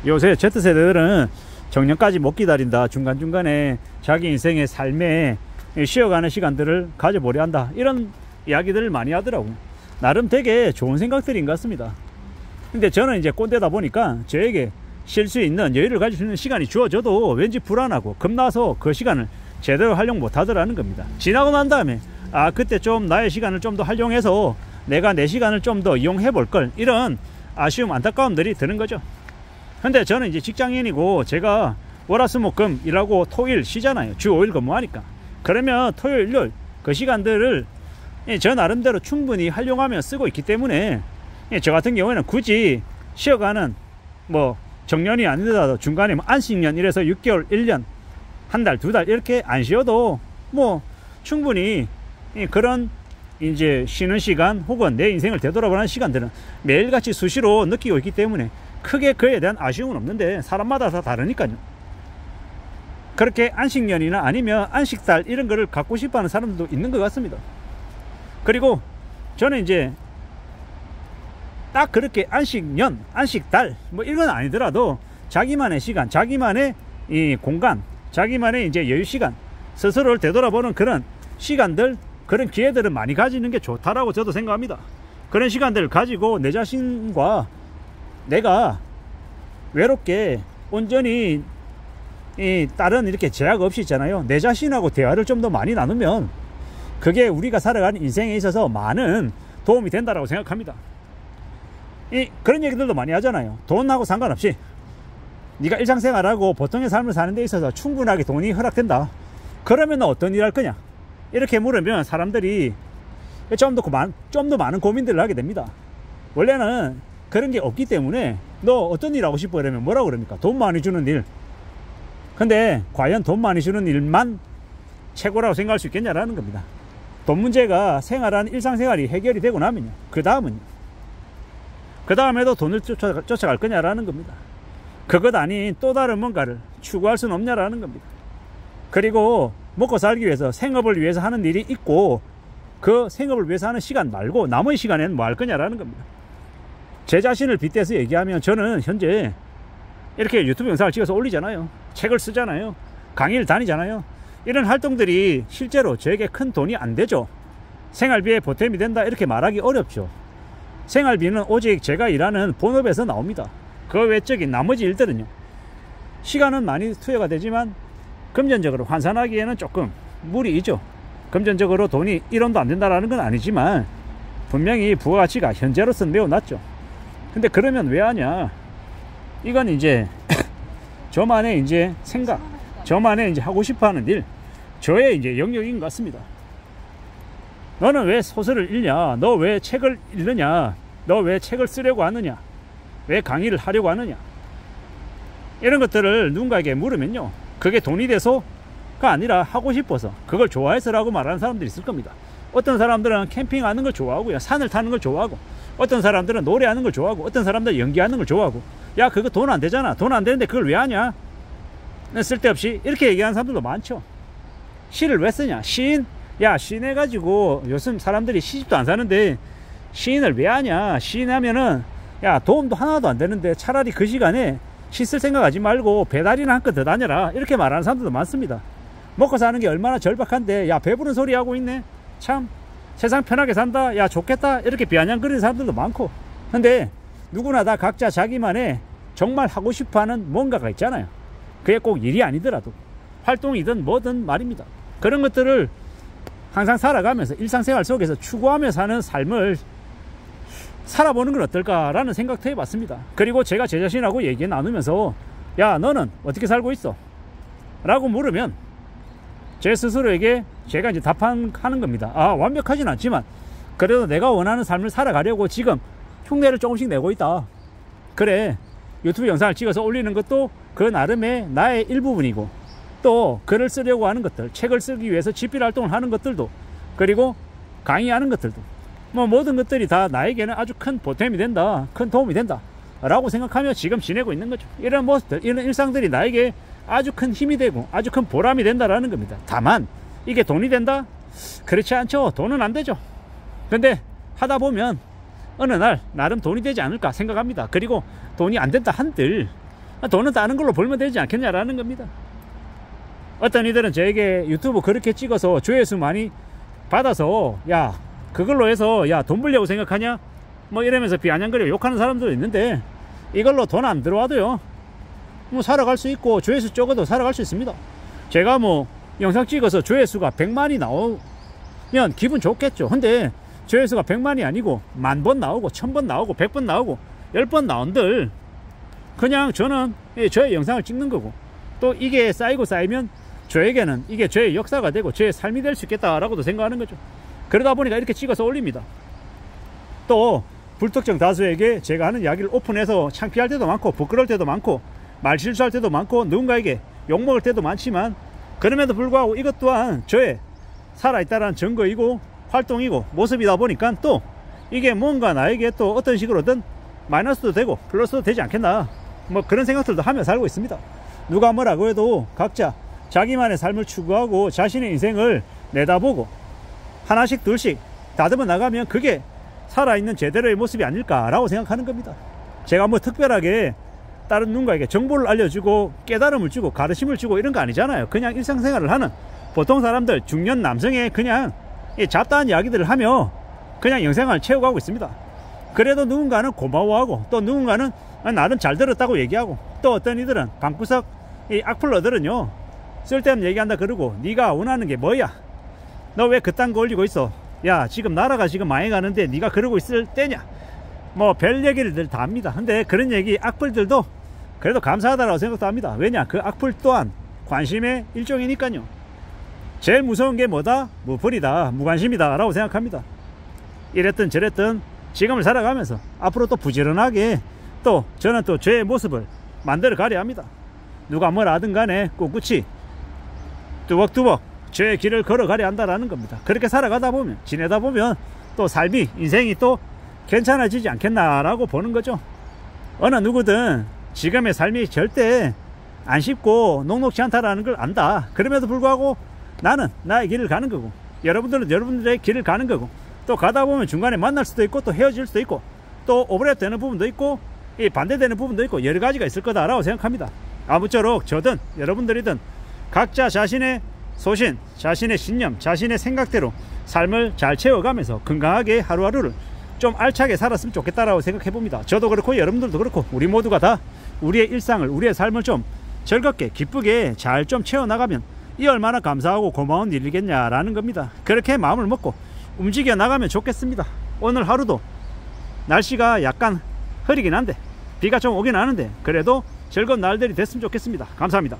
요새 Z세대들은 정년까지 못 기다린다, 중간중간에 자기 인생의 삶에 쉬어가는 시간들을 가져보려 한다, 이런 이야기들을 많이 하더라고요. 나름 되게 좋은 생각들인 것 같습니다. 근데 저는 이제 꼰대다 보니까 저에게 쉴 수 있는, 여유를 가질 수 있는 시간이 주어져도 왠지 불안하고 겁나서 그 시간을 제대로 활용 못 하더라는 겁니다. 지나고 난 다음에 그때 좀 나의 시간을 좀 더 활용해서 내가 내 시간을 좀 더 이용해 볼 걸, 이런 아쉬움, 안타까움들이 드는 거죠. 근데 저는 이제 직장인이고 제가 월화수목금 일하고 토일 쉬잖아요. 주 5일 근무하니까. 그러면 토요일, 일요일 그 시간들을 저 나름대로 충분히 활용하며 쓰고 있기 때문에 저 같은 경우에는 굳이 쉬어가는, 뭐 정년이 아니더라도 중간에 뭐 안식년 이래서 6개월, 1년, 한 달, 두 달 이렇게 안 쉬어도 뭐 충분히 그런 이제 쉬는 시간 혹은 내 인생을 되돌아보는 시간들은 매일같이 수시로 느끼고 있기 때문에 크게 그에 대한 아쉬움은 없는데, 사람마다 다 다르니까요. 그렇게 안식년이나 아니면 안식달 이런 거를 갖고 싶어 하는 사람들도 있는 것 같습니다. 그리고 저는 이제 딱 그렇게 안식년, 안식달 뭐 이건 아니더라도 자기만의 시간, 자기만의 이 공간, 자기만의 이제 여유 시간, 스스로를 되돌아보는 그런 시간들, 그런 기회들을 많이 가지는 게 좋다라고 저도 생각합니다. 그런 시간들을 가지고 내 자신과 내가 외롭게 온전히 다른 이렇게 제약 없이 있잖아요. 내 자신하고 대화를 좀 더 많이 나누면 그게 우리가 살아가는 인생에 있어서 많은 도움이 된다라고 생각합니다. 그런 얘기들도 많이 하잖아요. 돈하고 상관없이 네가 일상생활하고 보통의 삶을 사는 데 있어서 충분하게 돈이 허락된다. 그러면 어떤 일 할 거냐? 이렇게 물으면 사람들이 좀 더 많은 고민들을 하게 됩니다. 원래는 그런 게 없기 때문에 너 어떤 일 하고 싶어? 이러면 뭐라고 그럽니까? 돈 많이 주는 일. 근데 과연 돈 많이 주는 일만 최고라고 생각할 수 있겠냐라는 겁니다. 돈 문제가 생활하는 일상생활이 해결이 되고 나면요, 그 다음에도 돈을 쫓아갈 거냐라는 겁니다. 그것 아닌 또 다른 뭔가를 추구할 수는 없냐라는 겁니다. 그리고 먹고 살기 위해서, 생업을 위해서 하는 일이 있고 그 생업을 위해서 하는 시간 말고 남은 시간에는 뭐 할 거냐라는 겁니다. 제 자신을 빗대서 얘기하면 저는 현재 이렇게 유튜브 영상을 찍어서 올리잖아요. 책을 쓰잖아요. 강의를 다니잖아요. 이런 활동들이 실제로 저에게 큰 돈이 안 되죠. 생활비에 보탬이 된다 이렇게 말하기 어렵죠. 생활비는 오직 제가 일하는 본업에서 나옵니다. 그 외적인 나머지 일들은요, 시간은 많이 투여가 되지만 금전적으로 환산하기에는 조금 무리이죠. 금전적으로 돈이 1원도 안 된다라는 건 아니지만 분명히 부가가치가 현재로서는 매우 낮죠. 근데 그러면 왜 하냐? 이건 이제 저만의 이제 생각, 저만의 이제 하고 싶어 하는 일, 저의 이제 영역인 것 같습니다. 너는 왜 소설을 읽냐? 너 왜 책을 읽느냐? 너 왜 책을 쓰려고 하느냐? 왜 강의를 하려고 하느냐? 이런 것들을 누군가에게 물으면요, 그게 돈이 돼서가 아니라 하고 싶어서, 그걸 좋아해서라고 말하는 사람들이 있을 겁니다. 어떤 사람들은 캠핑하는 걸 좋아하고요, 산을 타는 걸 좋아하고, 어떤 사람들은 노래하는 걸 좋아하고, 어떤 사람들은 연기하는 걸 좋아하고. 야, 그거 돈 안 되잖아. 돈 안 되는데 그걸 왜 하냐? 쓸데없이 이렇게 얘기하는 사람들도 많죠. 시를 왜 쓰냐? 시인? 야, 시인 해가지고 요즘 사람들이 시집도 안 사는데 시인을 왜 하냐? 시인 하면은 야, 도움도 하나도 안 되는데 차라리 그 시간에 시 쓸 생각하지 말고 배달이나 한 건 더 다녀라, 이렇게 말하는 사람들도 많습니다. 먹고 사는 게 얼마나 절박한데, 야, 배부른 소리 하고 있네, 참 세상 편하게 산다, 야 좋겠다, 이렇게 비아냥거리는 사람들도 많고. 근데 누구나 다 각자 자기만의 정말 하고 싶어하는 뭔가가 있잖아요. 그게 꼭 일이 아니더라도 활동이든 뭐든 말입니다. 그런 것들을 항상 살아가면서 일상생활 속에서 추구하며 사는 삶을 살아보는 건 어떨까라는 생각도 해봤습니다. 그리고 제가 제 자신하고 얘기 나누면서 야, 너는 어떻게 살고 있어? 라고 물으면 제 스스로에게 제가 이제 답하는 겁니다. 완벽하진 않지만 그래도 내가 원하는 삶을 살아가려고 지금 흉내를 조금씩 내고 있다. 그래, 유튜브 영상을 찍어서 올리는 것도 그 나름의 나의 일부분이고, 또 글을 쓰려고 하는 것들, 책을 쓰기 위해서 집필 활동을 하는 것들도, 그리고 강의하는 것들도, 뭐 모든 것들이 다 나에게는 아주 큰 보탬이 된다, 큰 도움이 된다 라고 생각하며 지금 지내고 있는 거죠. 이런 모습들, 이런 일상들이 나에게 아주 큰 힘이 되고 아주 큰 보람이 된다라는 겁니다. 다만 이게 돈이 된다? 그렇지 않죠. 돈은 안 되죠. 근데 하다 보면 어느 날 나름 돈이 되지 않을까 생각합니다. 그리고 돈이 안 된다 한들 돈은 다른 걸로 벌면 되지 않겠냐라는 겁니다. 어떤 이들은 저에게 유튜브 그렇게 찍어서 조회수 많이 받아서 야 그걸로 해서 야 돈 벌려고 생각하냐 뭐 이러면서 비아냥거리고 욕하는 사람들도 있는데, 이걸로 돈 안 들어와도요 뭐 살아갈 수 있고 조회수 적어도 살아갈 수 있습니다. 제가 뭐 영상 찍어서 조회수가 100만이 나오면 기분 좋겠죠. 근데 조회수가 100만이 아니고 10,000번 나오고 1000번 나오고 100번 나오고 10번 나온들 그냥 저는 저의 영상을 찍는 거고, 또 이게 쌓이고 쌓이면 저에게는 이게 저의 역사가 되고 저의 삶이 될 수 있겠다라고도 생각하는 거죠. 그러다 보니까 이렇게 찍어서 올립니다. 또 불특정 다수에게 제가 하는 이야기를 오픈해서 창피할 때도 많고 부끄러울 때도 많고 말 실수할 때도 많고 누군가에게 욕먹을 때도 많지만, 그럼에도 불구하고 이것 또한 저의 살아있다라는 증거이고 활동이고 모습이다 보니까 또 이게 뭔가 나에게 또 어떤 식으로든 마이너스도 되고 플러스도 되지 않겠나, 뭐 그런 생각들도 하며 살고 있습니다. 누가 뭐라고 해도 각자 자기만의 삶을 추구하고 자신의 인생을 내다보고 하나씩 둘씩 다듬어 나가면 그게 살아있는 제대로의 모습이 아닐까라고 생각하는 겁니다. 제가 뭐 특별하게 다른 누군가에게 정보를 알려주고 깨달음을 주고 가르침을 주고 이런 거 아니잖아요. 그냥 일상생활을 하는 보통 사람들, 중년 남성의 그냥 잡다한 이야기들을 하며 그냥 영생활을 채워가고 있습니다. 그래도 누군가는 고마워하고 또 누군가는 나는 잘 들었다고 얘기하고, 또 어떤 이들은 방구석 이 악플러들은요 쓸데없는 얘기한다 그러고 네가 원하는 게 뭐야, 너 왜 그딴 거 올리고 있어, 야 지금 나라가 지금 망해가는데 네가 그러고 있을 때냐, 뭐 별 얘기를 다 합니다. 근데 그런 얘기 악플들도 그래도 감사하다라고 생각도 합니다. 왜냐, 그 악플 또한 관심의 일종이니까요. 제일 무서운 게 뭐다? 무플이다, 무관심이다 라고 생각합니다. 이랬든 저랬든 지금을 살아가면서 앞으로 또 부지런하게 또 저는 또 제 모습을 만들어 가려 합니다. 누가 뭐라 하든 간에 꿋꿋이 뚜벅뚜벅 제 길을 걸어가려 한다라는 겁니다. 그렇게 살아가다 보면, 지내다 보면 또 삶이, 인생이 또 괜찮아지지 않겠나라고 보는 거죠. 어느 누구든 지금의 삶이 절대 안 쉽고 녹록지 않다라는 걸 안다. 그럼에도 불구하고 나는 나의 길을 가는 거고, 여러분들은 여러분들의 길을 가는 거고, 또 가다 보면 중간에 만날 수도 있고 또 헤어질 수도 있고 또 오버랩 되는 부분도 있고 이 반대되는 부분도 있고 여러 가지가 있을 거다라고 생각합니다. 아무쪼록 저든 여러분들이든 각자 자신의 소신, 자신의 신념, 자신의 생각대로 삶을 잘 채워가면서 건강하게 하루하루를 좀 알차게 살았으면 좋겠다라고 생각해 봅니다. 저도 그렇고 여러분들도 그렇고 우리 모두가 다 우리의 일상을, 우리의 삶을 좀 즐겁게 기쁘게 잘 좀 채워나가면 이 얼마나 감사하고 고마운 일이겠냐라는 겁니다. 그렇게 마음을 먹고 움직여 나가면 좋겠습니다. 오늘 하루도 날씨가 약간 흐리긴 한데 비가 좀 오긴 하는데 그래도 즐거운 날들이 됐으면 좋겠습니다. 감사합니다.